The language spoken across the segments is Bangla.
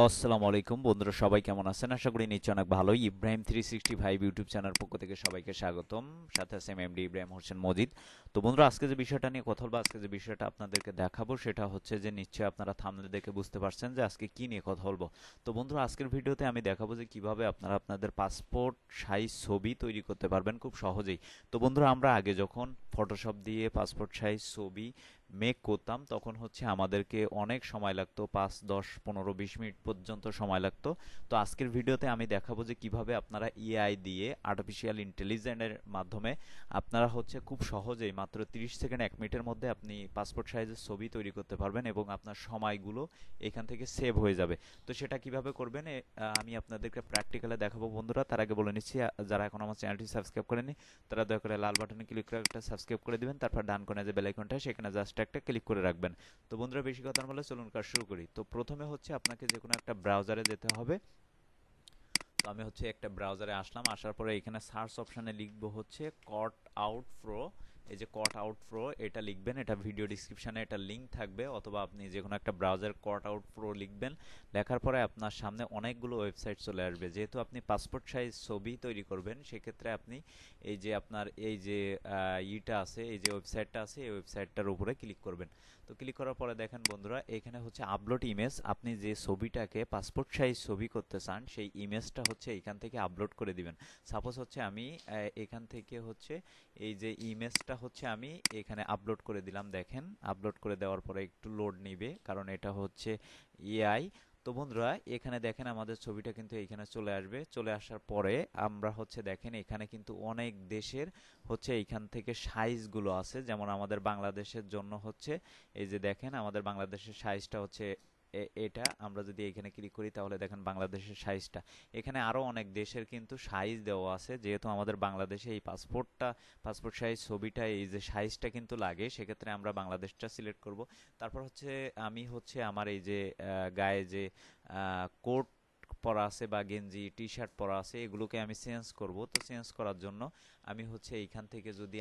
আসসালামু আলাইকুম বন্ধুরা, সবাই কেমন আছেন? আশা করি নিশ্চয় অনেক ভালোই। ইব্রাহিম 365 ইউটিউব চ্যানেল পক্ষ থেকে সবাইকে স্বাগতম। সাথে আছে এমডি ইব্রাহিম হোসেন মজিদ। তো বন্ধুরা, আজকে যে বিষয়টা নিয়ে কথা বলবো, আজকে যে বিষয়টা আপনাদেরকে দেখাবো সেটা হচ্ছে যে নিশ্চয়ই আপনারা থাম্বনেল দেখে বুঝতে পারছেন যে আজকে কি নিয়ে কথা বলবো। তো বন্ধুরা, আজকের ভিডিওতে আমি দেখাবো যে কিভাবে আপনারা আপনাদের পাসপোর্ট সাইজ ছবি তৈরি করতে পারবেন খুব সহজেই। তো বন্ধুরা, আমরা আগে যখন ফটোশপ দিয়ে পাসপোর্ট সাইজ ছবি মেক করতাম তখন হচ্ছে আমাদেরকে অনেক সময় লাগতো, 5, 10, 15, 20 মিনিট পর্যন্ত সময় লাগতো। তো আজকের ভিডিওতে আমি দেখাবো যে কিভাবে আপনারা এআই দিয়ে, আর্টিফিশিয়াল ইন্টেলিজেন্সের মাধ্যমে আপনারা হচ্ছে খুব সহজেই মাত্র 30 সেকেন্ড 1 মিনিটের মধ্যে আপনি পাসপোর্ট সাইজের ছবি তৈরি করতে পারবেন এবং আপনার সময়গুলো এখান থেকে সেভ হয়ে যাবে। তো সেটা কিভাবে করবেন আমি আপনাদেরকে প্র্যাকটিক্যালে দেখাবো বন্ধুরা। তার আগে বলে নিচ্ছি, যারা এখন আমার চ্যানেলটি সাবস্ক্রাইব করেনি তারা দয়া করে লাল বাটনে ক্লিক করে একটা সাবস্ক্রাইব করে দিবেন। তারপর ডান কোণে যে বেল আইকনটা সেখানে জাস্ট একটা ক্লিক করে রাখবেন। তো বন্ধুরা, বেশি কথা না বলে চলুন কাজ শুরু করি। তো প্রথমে হচ্ছে আপনাকে যে কোনো একটা ব্রাউজারে যেতে হবে। তো আমি হচ্ছে একটা ব্রাউজারে আসলাম, আসার পরে এখানে সার্চ অপশানে লিখবো হচ্ছে কট আউট প্রো। এই যে কট আউট প্রো এটা লিখবেন, এটা ভিডিও ডিসক্রিপশানে এটা লিঙ্ক থাকবে, অথবা আপনি যে কোনো একটা ব্রাউজার কট আউট প্রো লিখবেন। লেখার পরে আপনার সামনে অনেকগুলো ওয়েবসাইট চলে আসবে। যেহেতু আপনি পাসপোর্ট সাইজ ছবি তৈরি করবেন, সেক্ষেত্রে আপনি এই যে আপনার এই যে ইটা আছে, এই যে ওয়েবসাইটটা আছে, এই ওয়েবসাইটটার উপরে ক্লিক করবেন। তো ক্লিক করার পরে দেখেন বন্ধুরা, এখানে হচ্ছে আপলোড ইমেজ। আপনি যে ছবিটাকে পাসপোর্ট সাইজ ছবি করতে চান সেই ইমেজটা হচ্ছে এখান থেকে আপলোড করে দিবেন। সাপোজ হচ্ছে আমি এখান থেকে হচ্ছে এই যে ইমেজটা হচ্ছে আমি এখানে আপলোড করে দিলাম। দেখেন, আপলোড করে দেওয়ার পরে একটু লোড নিবে, কারণ এটা হচ্ছে এআই। তো বন্ধুরা, এখানে দেখেন আমাদের ছবিটা কিন্তু এখানে চলে আসবে। চলে আসার পরে আমরা হচ্ছে দেখেন এখানে কিন্তু অনেক দেশের হচ্ছে এইখান থেকে সাইজগুলো আছে। যেমন আমাদের বাংলাদেশের জন্য হচ্ছে এই যে দেখেন আমাদের বাংলাদেশের সাইজটা হচ্ছে এটা। আমরা যদি এখানে ক্লিক করি তাহলে দেখেন বাংলাদেশের সাইজটা। এখানে আরও অনেক দেশের কিন্তু সাইজ দেওয়া আছে। যেহেতু আমাদের বাংলাদেশে এই পাসপোর্ট সাইজ ছবিটা এই যে সাইজটা কিন্তু লাগে, সেক্ষেত্রে আমরা বাংলাদেশটা সিলেক্ট করব। তারপর হচ্ছে আমি হচ্ছে আমার এই যে গায়ে যে কোট পরা আছে বা গেঞ্জি টি শার্ট পরা আছে, এগুলোকে আমি চেঞ্জ করব। তো চেঞ্জ করার জন্য আমি হচ্ছে এইখান থেকে যদি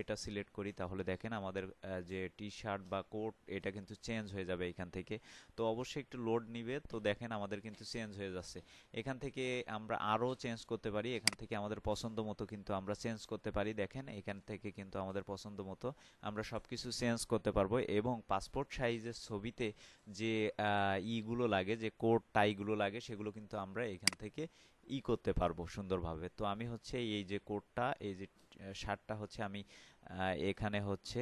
এটা সিলেক্ট করি তাহলে দেখেন আমাদের যে টি শার্ট বা কোট এটা কিন্তু চেঞ্জ হয়ে যাবে এখান থেকে। তো অবশ্যই একটু লোড নিবে। তো দেখেন আমাদের কিন্তু চেঞ্জ হয়ে যাচ্ছে। এখান থেকে আমরা আরও চেঞ্জ করতে পারি, এখান থেকে আমাদের পছন্দ মতো কিন্তু আমরা চেঞ্জ করতে পারি। দেখেন এখান থেকে কিন্তু আমাদের পছন্দ মতো আমরা সব কিছু চেঞ্জ করতে পারবো। এবং পাসপোর্ট সাইজের ছবিতে যে ইগুলো লাগে, যে কোট টাইগুলো লাগে, সেগুলো কিন্তু আমরা এখান থেকে করতে পারবো সুন্দরভাবে। তো আমি হচ্ছে এই যে কোটটা, এই যে শার্টটা হচ্ছে আমি এখানে হচ্ছে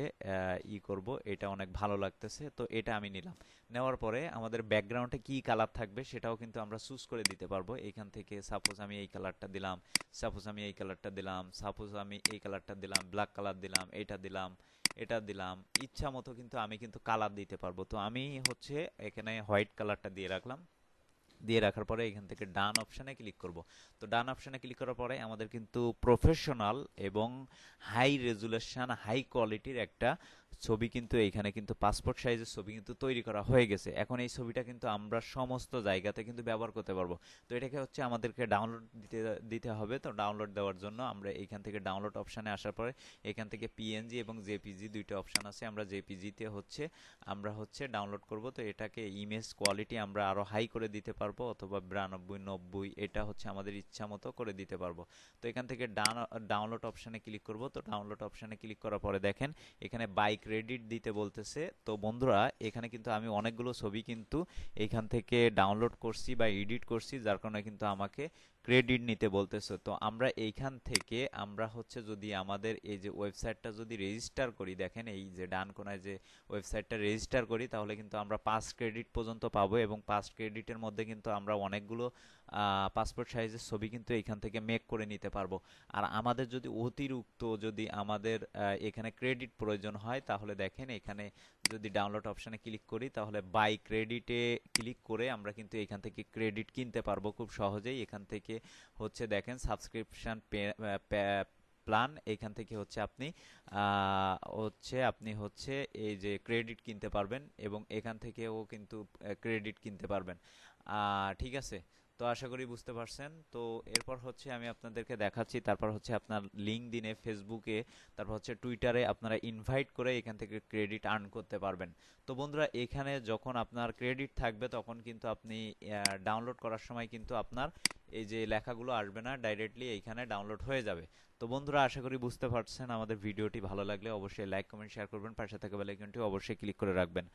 করব। এটা অনেক ভালো লাগতেছে, তো এটা আমি নিলাম। নেওয়ার পরে আমাদের ব্যাকগ্রাউন্ডে কি কালার থাকবে সেটাও কিন্তু আমরা চুজ করে দিতে পারবো এখান থেকে। সাপোজ আমি এই কালারটা দিলাম, সাপোজ আমি এই কালারটা দিলাম, সাপোজ আমি এই কালারটা দিলাম, ব্ল্যাক কালার দিলাম, এটা দিলাম, এটা দিলাম। ইচ্ছা মতো কিন্তু আমি কিন্তু কালার দিতে পারবো। তো আমি হচ্ছে এখানে হোয়াইট কালারটা দিয়ে রাখলাম। দিয়ে রাখার পরে এখান থেকে ডান অপশানে ক্লিক করব। তো ডান অপশানে ক্লিক করার পরে আমাদের কিন্তু প্রফেশনাল এবং হাই রেজুলেশন, হাই কোয়ালিটির একটা ছবি কিন্তু এইখানে কিন্তু পাসপোর্ট সাইজের ছবি কিন্তু তৈরি করা হয়ে গেছে। এখন এই ছবিটা কিন্তু আমরা সমস্ত জায়গাতে কিন্তু ব্যবহার করতে পারবো। তো এটাকে হচ্ছে আমাদেরকে ডাউনলোড দিতে হবে। তো ডাউনলোড দেওয়ার জন্য আমরা এইখান থেকে ডাউনলোড অপশানে আসার পরে এখান থেকে পিএনজি এবং জেপিজি দুইটা অপশান আছে। আমরা জেপিজিতে হচ্ছে আমরা হচ্ছে ডাউনলোড করব। তো এটাকে ইমেজ কোয়ালিটি আমরা আরও হাই করে দিতে পারবো, অথবা 92, 90, এটা হচ্ছে আমাদের ইচ্ছা মতো করে দিতে পারবো। তো এখান থেকে ডাউনলোড অপশানে ক্লিক করব। তো ডাউনলোড অপশানে ক্লিক করার পরে দেখেন এখানে বাই ক্রেডিট দিতে বলতেছে। তো বন্ধুরা, এখানে কিন্তু আমি অনেকগুলো ছবি কিন্তু এখান থেকে ডাউনলোড করছি বা এডিট করছি, যার কারণে কিন্তু আমাকে ক্রেডিট নিতে বলতেছে। তো আমরা এইখান থেকে আমরা হচ্ছে যদি আমাদের এই যে ওয়েবসাইটটা যদি রেজিস্টার করি, দেখেন এই যে ডান কোনায় যে ওয়েবসাইটটা রেজিস্টার করি, তাহলে কিন্তু আমরা 5 ক্রেডিট পর্যন্ত পাবো। এবং 5 ক্রেডিটের মধ্যে কিন্তু আমরা অনেকগুলো পাসপোর্ট সাইজের ছবি কিন্তু এখান থেকে মেক করে নিতে পারবো। আর আমাদের যদি অতিরিক্ত যদি আমাদের এখানে ক্রেডিট প্রয়োজন হয়, তাহলে দেখেন এখানে যদি ডাউনলোড অপশানে ক্লিক করি তাহলে বাই ক্রেডিটে ক্লিক করে আমরা কিন্তু এখান থেকে ক্রেডিট কিনতে পারবো খুব সহজেই। এখান থেকে হচ্ছে দেখেন সাবস্ক্রিপশন প্ল্যান, এখান থেকে হচ্ছে আপনি এই যে ক্রেডিট কিনতে পারবেন এবং এখান থেকেও কিন্তু ক্রেডিট কিনতে পারবেন। ঠিক আছে। তো আশা করি বুঝতে পারছেন। তো এরপর হচ্ছে আমি আপনাদেরকে দেখাচ্ছি, তারপর হচ্ছে আপনার লিঙ্কডইনে, ফেসবুকে, তারপর হচ্ছে টুইটারে আপনারা ইনভাইট করে এখান থেকে ক্রেডিট আর্ন করতে পারবেন। তো বন্ধুরা, এখানে যখন আপনার ক্রেডিট থাকবে তখন কিন্তু আপনি ডাউনলোড করার সময় কিন্তু আপনার এই যে লেখাগুলো আসবে না, ডাইরেক্টলি এইখানে ডাউনলোড হয়ে যাবে। তো বন্ধুরা, আশা করি বুঝতে পারছেন। আমাদের ভিডিওটি ভালো লাগলে অবশ্যই লাইক, কমেন্ট, শেয়ার করবেন। পাশে থাকা বেল আইকনটি অবশ্যই ক্লিক করে রাখবেন।